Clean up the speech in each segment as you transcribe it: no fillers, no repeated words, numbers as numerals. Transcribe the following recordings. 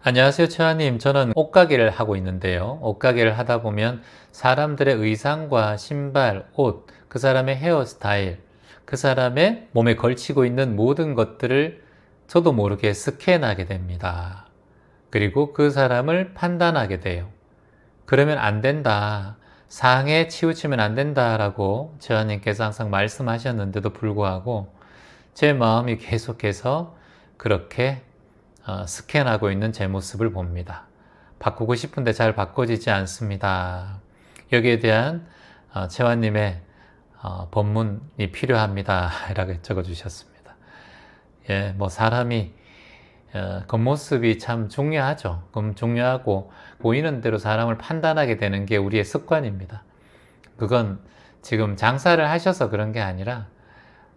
안녕하세요, 최하님. 저는 옷가게를 하고 있는데요. 옷가게를 하다 보면 사람들의 의상과 신발, 옷, 그 사람의 헤어스타일, 그 사람의 몸에 걸치고 있는 모든 것들을 저도 모르게 스캔하게 됩니다. 그리고 그 사람을 판단하게 돼요. 그러면 안 된다. 상에 치우치면 안 된다라고 최하님께서 항상 말씀하셨는데도 불구하고 제 마음이 계속해서 그렇게 스캔하고 있는 제 모습을 봅니다. 바꾸고 싶은데 잘 바꿔지지 않습니다. 여기에 대한 채화님의 법문이 필요합니다. 라고 적어주셨습니다. 예, 뭐 사람이 겉모습이 참 중요하죠. 그럼 중요하고 보이는 대로 사람을 판단하게 되는 게 우리의 습관입니다. 그건 지금 장사를 하셔서 그런 게 아니라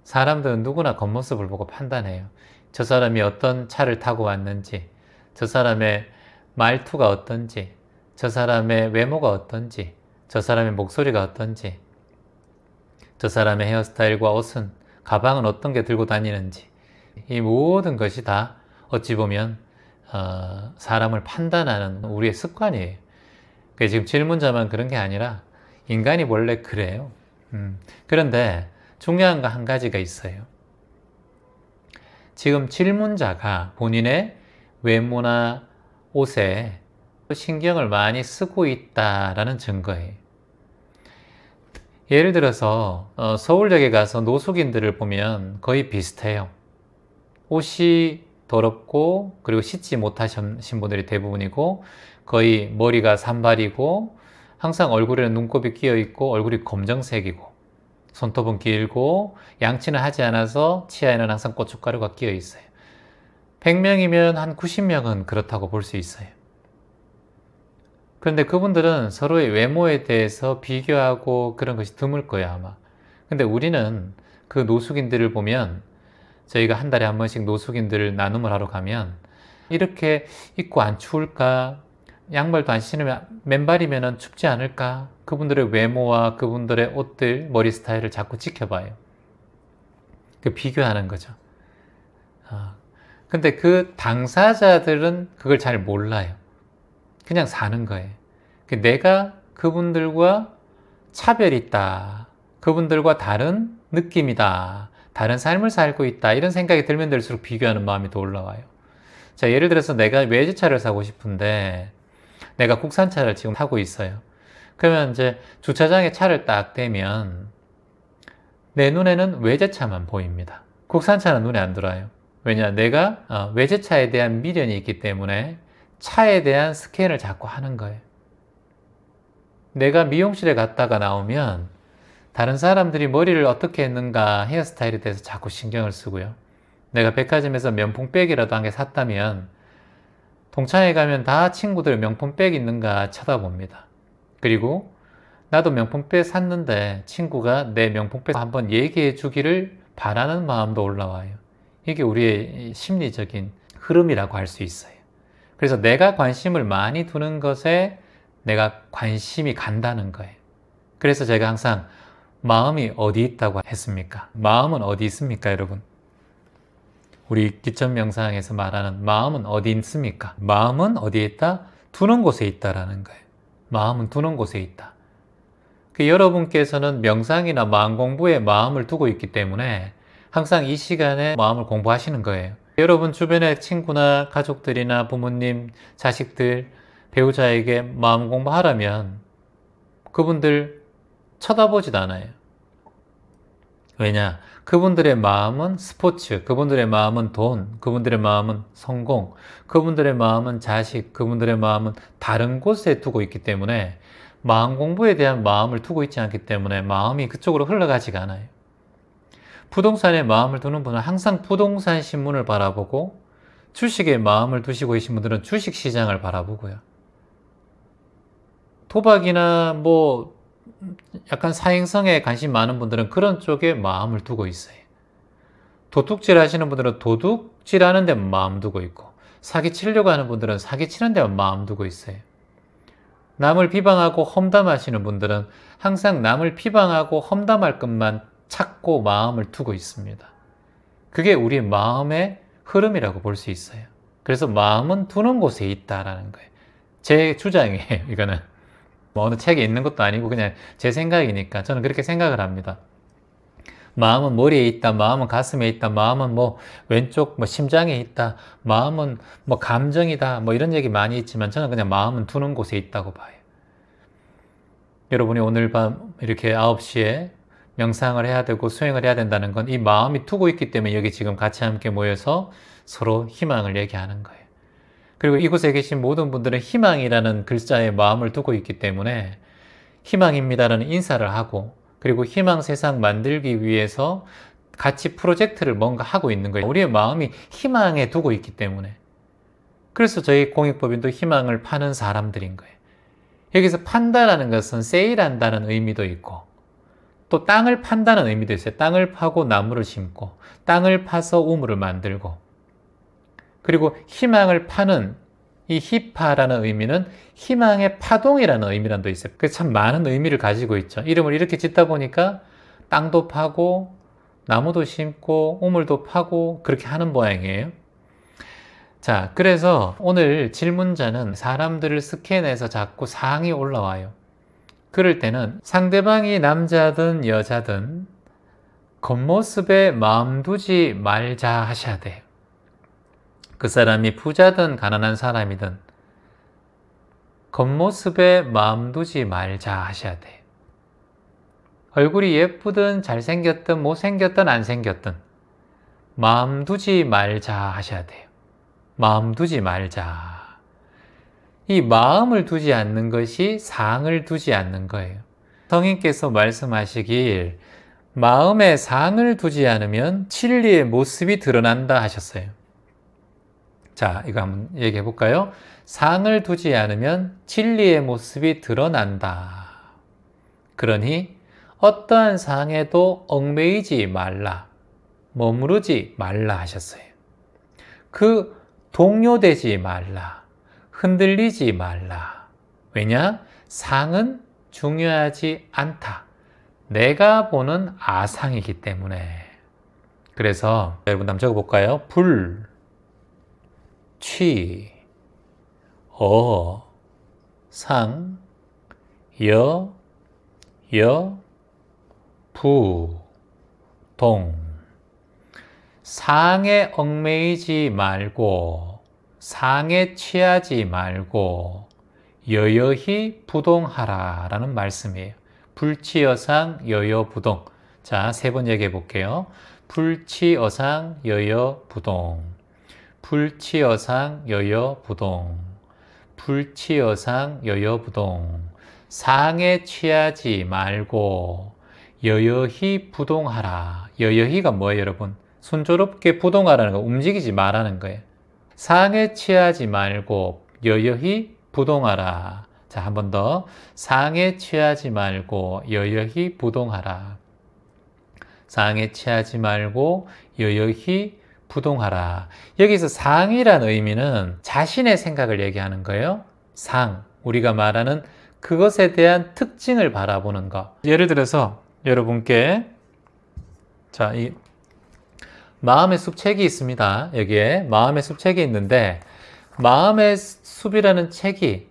사람들은 누구나 겉모습을 보고 판단해요. 저 사람이 어떤 차를 타고 왔는지, 저 사람의 말투가 어떤지, 저 사람의 외모가 어떤지, 저 사람의 목소리가 어떤지, 저 사람의 헤어스타일과 옷은, 가방은 어떤 게 들고 다니는지, 이 모든 것이 다 어찌 보면 사람을 판단하는 우리의 습관이에요. 지금 질문자만 그런 게 아니라 인간이 원래 그래요. 그런데 중요한 거 한 가지가 있어요. 지금 질문자가 본인의 외모나 옷에 신경을 많이 쓰고 있다라는 증거예요. 예를 들어서 서울역에 가서 노숙인들을 보면 거의 비슷해요. 옷이 더럽고 그리고 씻지 못하신 분들이 대부분이고 거의 머리가 산발이고 항상 얼굴에는 눈곱이 끼어 있고 얼굴이 검정색이고 손톱은 길고 양치는 하지 않아서 치아에는 항상 고춧가루가 끼어 있어요. 100명이면 한 90명은 그렇다고 볼 수 있어요. 그런데 그분들은 서로의 외모에 대해서 비교하고 그런 것이 드물 거예요, 아마. 근데 우리는 그 노숙인들을 보면 저희가 한 달에 한 번씩 노숙인들을 나눔을 하러 가면 이렇게 입고 안 추울까? 양말도 안 신으면 맨발이면 춥지 않을까? 그분들의 외모와 그분들의 옷들, 머리 스타일을 자꾸 지켜봐요. 그 비교하는 거죠. 근데 그 당사자들은 그걸 잘 몰라요. 그냥 사는 거예요. 내가 그분들과 차별이 있다. 그분들과 다른 느낌이다. 다른 삶을 살고 있다. 이런 생각이 들면 들수록 비교하는 마음이 더 올라와요. 자, 예를 들어서 내가 외제차를 사고 싶은데 내가 국산차를 지금 타고 있어요. 그러면 이제 주차장에 차를 딱 대면 내 눈에는 외제차만 보입니다. 국산차는 눈에 안 들어와요. 왜냐? 내가 외제차에 대한 미련이 있기 때문에 차에 대한 스캔을 자꾸 하는 거예요. 내가 미용실에 갔다가 나오면 다른 사람들이 머리를 어떻게 했는가 헤어스타일에 대해서 자꾸 신경을 쓰고요. 내가 백화점에서 명품백이라도 한 개 샀다면 동창회 가면 다 친구들 명품백 있는가 쳐다봅니다. 그리고 나도 명품백 샀는데 친구가 내 명품백 한번 얘기해 주기를 바라는 마음도 올라와요. 이게 우리의 심리적인 흐름이라고 할 수 있어요. 그래서 내가 관심을 많이 두는 것에 내가 관심이 간다는 거예요. 그래서 제가 항상 마음이 어디 있다고 했습니까? 마음은 어디 있습니까, 여러분? 우리 기천 명상에서 말하는 마음은 어디 있습니까? 마음은 어디에 있다? 두는 곳에 있다라는 거예요. 마음은 두는 곳에 있다. 여러분께서는 명상이나 마음 공부에 마음을 두고 있기 때문에 항상 이 시간에 마음을 공부하시는 거예요. 여러분 주변의 친구나 가족들이나 부모님, 자식들, 배우자에게 마음 공부하라면 그분들 쳐다보지도 않아요. 왜냐? 그분들의 마음은 스포츠, 그분들의 마음은 돈, 그분들의 마음은 성공, 그분들의 마음은 자식, 그분들의 마음은 다른 곳에 두고 있기 때문에 마음 공부에 대한 마음을 두고 있지 않기 때문에 마음이 그쪽으로 흘러가지가 않아요. 부동산에 마음을 두는 분은 항상 부동산 신문을 바라보고 주식에 마음을 두시고 계신 분들은 주식 시장을 바라보고요. 도박이나 뭐 약간 사행성에 관심 많은 분들은 그런 쪽에 마음을 두고 있어요. 도둑질 하시는 분들은 도둑질 하는 데 마음 두고 있고 사기치려고 하는 분들은 사기치는 데 마음 두고 있어요. 남을 비방하고 험담하시는 분들은 항상 남을 비방하고 험담할 것만 찾고 마음을 두고 있습니다. 그게 우리 마음의 흐름이라고 볼 수 있어요. 그래서 마음은 두는 곳에 있다라는 거예요. 제 주장이에요, 이거는. 뭐 어느 책에 있는 것도 아니고 그냥 제 생각이니까 저는 그렇게 생각을 합니다. 마음은 머리에 있다, 마음은 가슴에 있다, 마음은 뭐 왼쪽 뭐 심장에 있다, 마음은 뭐 감정이다, 뭐 이런 얘기 많이 있지만 저는 그냥 마음은 두는 곳에 있다고 봐요. 여러분이 오늘 밤 이렇게 9시에 명상을 해야 되고 수행을 해야 된다는 건 이 마음이 두고 있기 때문에 여기 지금 같이 함께 모여서 서로 희망을 얘기하는 거예요. 그리고 이곳에 계신 모든 분들은 희망이라는 글자에 마음을 두고 있기 때문에 희망입니다라는 인사를 하고, 그리고 희망 세상 만들기 위해서 같이 프로젝트를 뭔가 하고 있는 거예요. 우리의 마음이 희망에 두고 있기 때문에. 그래서 저희 공익법인도 희망을 파는 사람들인 거예요. 여기서 판다라는 것은 세일한다는 의미도 있고, 또 땅을 판다는 의미도 있어요. 땅을 파고 나무를 심고, 땅을 파서 우물을 만들고, 그리고 희망을 파는 이 희파라는 의미는 희망의 파동이라는 의미란도 있어요. 그래서 참 많은 의미를 가지고 있죠. 이름을 이렇게 짓다 보니까 땅도 파고 나무도 심고 우물도 파고 그렇게 하는 모양이에요. 자, 그래서 오늘 질문자는 사람들을 스캔해서 자꾸 상이 올라와요. 그럴 때는 상대방이 남자든 여자든 겉모습에 마음 두지 말자 하셔야 돼요. 그 사람이 부자든 가난한 사람이든 겉모습에 마음 두지 말자 하셔야 돼요. 얼굴이 예쁘든 잘생겼든 못생겼든 안 생겼든 마음 두지 말자 하셔야 돼요. 마음 두지 말자. 이 마음을 두지 않는 것이 상을 두지 않는 거예요. 성인께서 말씀하시길 마음에 상을 두지 않으면 진리의 모습이 드러난다 하셨어요. 자, 이거 한번 얘기해 볼까요? 상을 두지 않으면 진리의 모습이 드러난다. 그러니 어떠한 상에도 얽매이지 말라, 머무르지 말라 하셨어요. 그 동요되지 말라, 흔들리지 말라. 왜냐? 상은 중요하지 않다. 내가 보는 아상이기 때문에. 그래서 여러분 한번 적어볼까요? 불, 취, 어, 상, 여, 부, 동. 상에 얽매이지 말고, 상에 취하지 말고 여여히 부동하라 라는 말씀이에요. 불취여상 여여부동. 자, 세 번 얘기해 볼게요. 불취여상 여여부동, 불취여상 여여부동, 불취여상 여여부동. 상에 취하지 말고 여여히 부동하라. 여여히가 뭐예요, 여러분? 순조롭게 부동하라는 거, 움직이지 말라는 거예요. 상에 취하지 말고 여여히 부동하라. 자, 한 번 더. 상에 취하지 말고 여여히 부동하라. 상에 취하지 말고 여여히 부동하라. 여기서 상이라는 의미는 자신의 생각을 얘기하는 거예요. 상, 우리가 말하는 그것에 대한 특징을 바라보는 것. 예를 들어서 여러분께 자, 이 마음의 숲 책이 있습니다. 여기에 마음의 숲 책이 있는데, 마음의 숲이라는 책이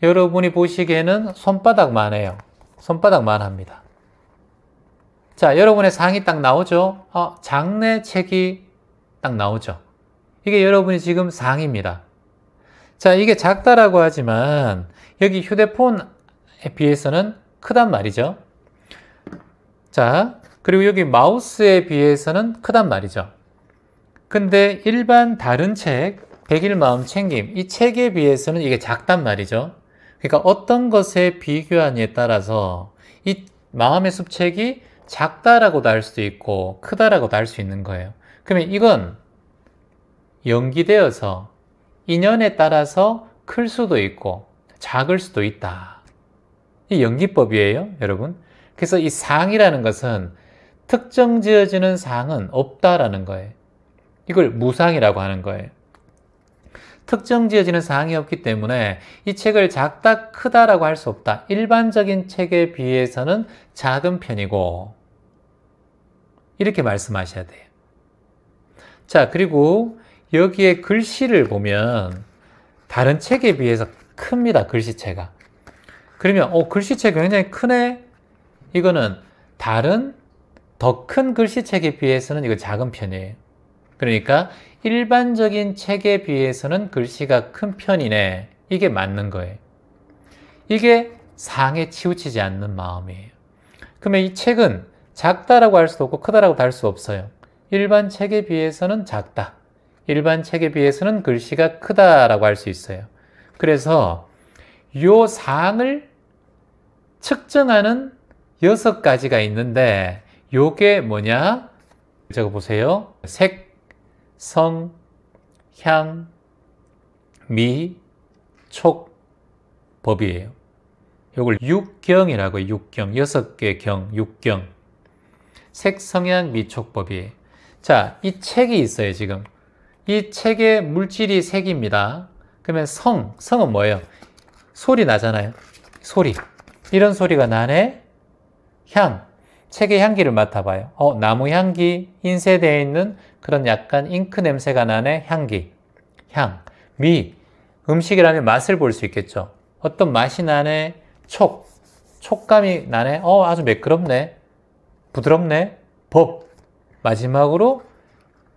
여러분이 보시기에는 손바닥만 해요. 손바닥만 합니다. 자, 여러분의 상이 딱 나오죠? 장내 책이 딱 나오죠? 이게 여러분이 지금 상입니다. 자, 이게 작다라고 하지만 여기 휴대폰에 비해서는 크단 말이죠. 자, 그리고 여기 마우스에 비해서는 크단 말이죠. 근데 일반 다른 책, 백일마음 챙김, 이 책에 비해서는 이게 작단 말이죠. 그러니까 어떤 것에 비교하냐에 따라서 이 마음의 숲책이 작다라고도 할 수도 있고 크다라고도 할 수 있는 거예요. 그러면 이건 연기되어서 인연에 따라서 클 수도 있고 작을 수도 있다. 이 연기법이에요, 여러분. 그래서 이 상이라는 것은 특정 지어지는 상은 없다라는 거예요. 이걸 무상이라고 하는 거예요. 특정 지어지는 상이 없기 때문에 이 책을 작다, 크다라고 할 수 없다. 일반적인 책에 비해서는 작은 편이고, 이렇게 말씀하셔야 돼요. 자, 그리고 여기에 글씨를 보면 다른 책에 비해서 큽니다. 글씨체가. 그러면 글씨체가 굉장히 크네? 이거는 다른 더 큰 글씨책에 비해서는 이거 작은 편이에요. 그러니까 일반적인 책에 비해서는 글씨가 큰 편이네. 이게 맞는 거예요. 이게 상에 치우치지 않는 마음이에요. 그러면 이 책은 작다라고 할 수도 없고 크다라고 할 수 없어요. 일반 책에 비해서는 작다. 일반 책에 비해서는 글씨가 크다라고 할 수 있어요. 그래서 요 상을 측정하는 6가지가 있는데 요게 뭐냐? 적어 보세요. 색, 성, 향, 미, 촉, 법이에요. 요걸 육경이라고 해요. 육경. 6개 경, 육경. 색, 성향, 미, 촉, 법이에요. 자, 이 책이 있어요, 지금. 이 책의 물질이 색입니다. 그러면 성은 뭐예요? 소리 나잖아요. 소리. 이런 소리가 나네. 향. 책의 향기를 맡아봐요. 나무 향기, 인쇄되어 있는 그런 약간 잉크 냄새가 나네. 향기. 향. 미. 음식이라면 맛을 볼 수 있겠죠. 어떤 맛이 나네. 촉. 촉감이 나네. 아주 매끄럽네. 부드럽네. 법. 마지막으로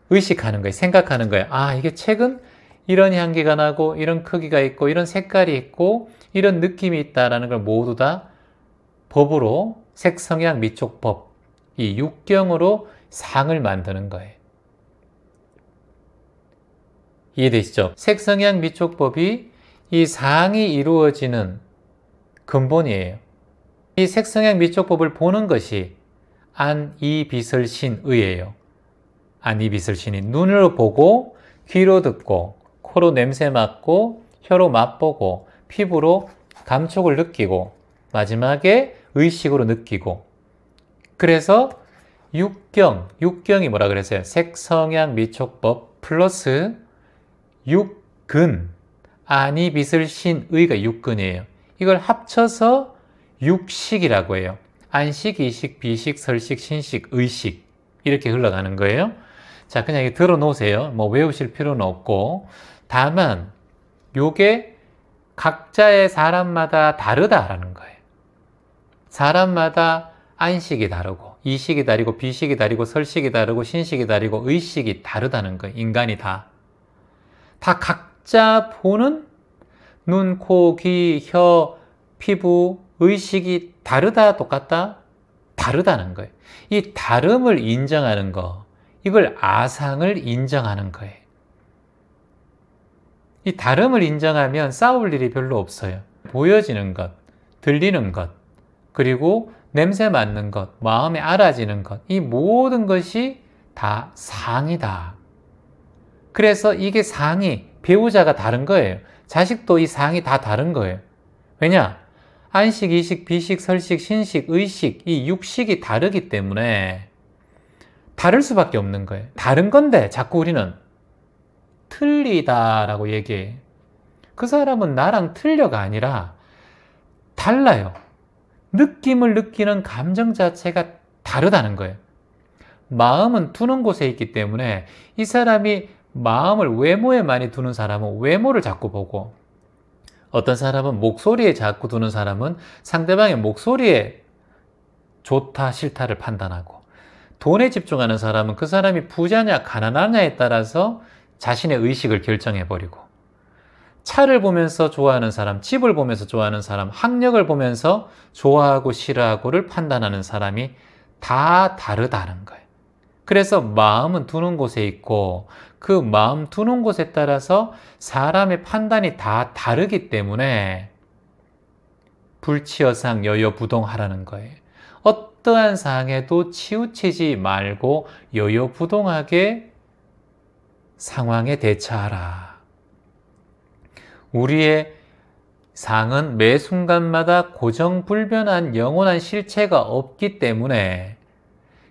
의식하는 거예요. 생각하는 거예요. 이게 책은 이런 향기가 나고 이런 크기가 있고 이런 색깔이 있고 이런 느낌이 있다라는 걸 모두 다 법으로 색, 성향, 미, 촉, 법 이 육경으로 상을 만드는 거예요. 이해되시죠? 색, 성향, 미, 촉, 법이 이 상이 이루어지는 근본이에요. 이 색, 성향, 미, 촉, 법을 보는 것이 안, 이, 비설, 신, 의예요. 안, 이, 비설, 신이 눈으로 보고 귀로 듣고 코로 냄새 맡고 혀로 맛보고 피부로 감촉을 느끼고 마지막에 의식으로 느끼고 그래서 육경이 뭐라 그랬어요? 색, 성향, 미, 촉, 법 플러스 육근 안이, 비설, 신, 의가 육근이에요. 이걸 합쳐서 육식이라고 해요. 안식, 이식, 비식, 설식, 신식, 의식 이렇게 흘러가는 거예요. 자, 그냥 이렇게 들어놓으세요. 뭐 외우실 필요는 없고 다만 요게 각자의 사람마다 다르다라는 거예요. 사람마다 안식이 다르고 이식이 다르고 비식이 다르고 설식이 다르고 신식이 다르고 의식이 다르다는 거예요. 인간이 다 각자 보는 눈, 코, 귀, 혀, 피부, 의식이 다르다, 똑같다? 다르다는 거예요. 이 다름을 인정하는 거, 이걸 아상을 인정하는 거예요. 이 다름을 인정하면 싸울 일이 별로 없어요. 보여지는 것, 들리는 것, 그리고 냄새 맡는 것, 마음에 알아지는 것, 이 모든 것이 다 상이다. 그래서 이게 상이, 배우자가 다른 거예요. 자식도 이 상이 다 다른 거예요. 왜냐? 안식, 이식, 비식, 설식, 신식, 의식, 이 육식이 다르기 때문에 다를 수밖에 없는 거예요. 다른 건데 자꾸 우리는 틀리다라고 얘기해. 그 사람은 나랑 틀려가 아니라 달라요. 느낌을 느끼는 감정 자체가 다르다는 거예요. 마음은 두는 곳에 있기 때문에 이 사람이 마음을 외모에 많이 두는 사람은 외모를 자꾸 보고 어떤 사람은 목소리에 자꾸 두는 사람은 상대방의 목소리에 좋다 싫다를 판단하고 돈에 집중하는 사람은 그 사람이 부자냐 가난하냐에 따라서 자신의 의식을 결정해버리고 차를 보면서 좋아하는 사람, 집을 보면서 좋아하는 사람, 학력을 보면서 좋아하고 싫어하고를 판단하는 사람이 다 다르다는 거예요. 그래서 마음은 두는 곳에 있고 그 마음 두는 곳에 따라서 사람의 판단이 다 다르기 때문에 불치여상 여여부동하라는 거예요. 어떠한 상에도 치우치지 말고 여여부동하게 상황에 대처하라. 우리의 상은 매 순간마다 고정불변한 영원한 실체가 없기 때문에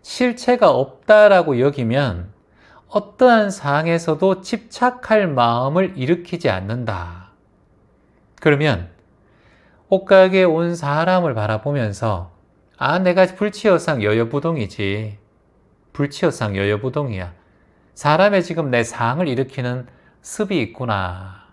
실체가 없다라고 여기면 어떠한 상에서도 집착할 마음을 일으키지 않는다. 그러면 옷가게에 온 사람을 바라보면서 내가 불치여상 여여부동이지. 불치여상 여여부동이야. 사람의 지금 내 상을 일으키는 습이 있구나.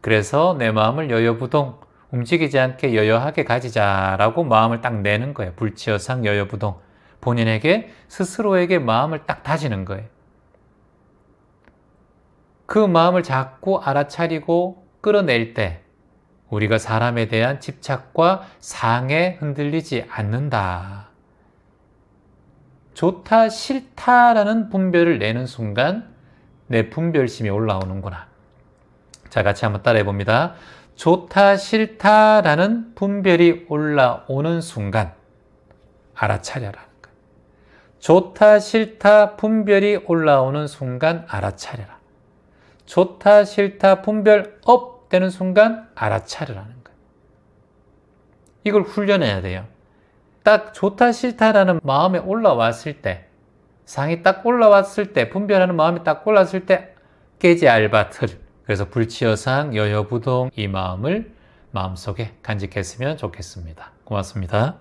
그래서 내 마음을 여여부동 움직이지 않게 여여하게 가지자라고 마음을 딱 내는 거예요. 불치여상 여여부동. 본인에게 스스로에게 마음을 딱 다지는 거예요. 그 마음을 자꾸 알아차리고 끌어낼 때 우리가 사람에 대한 집착과 상에 흔들리지 않는다. 좋다, 싫다라는 분별을 내는 순간 내 분별심이 올라오는구나. 자, 같이 한번 따라해 봅니다. 좋다, 싫다라는 분별이 올라오는 순간 알아차려라는 거예요. 좋다, 싫다 분별이 올라오는 순간 알아차려라. 좋다, 싫다 분별 업 되는 순간 알아차려라는 거예요. 이걸 훈련해야 돼요. 딱 좋다, 싫다라는 마음에 올라왔을 때, 상이 딱 올라왔을 때, 분별하는 마음이 딱 올라왔을 때 깨지 알바틀. 그래서 불치여상 여여부동 이 마음을 마음속에 간직했으면 좋겠습니다. 고맙습니다.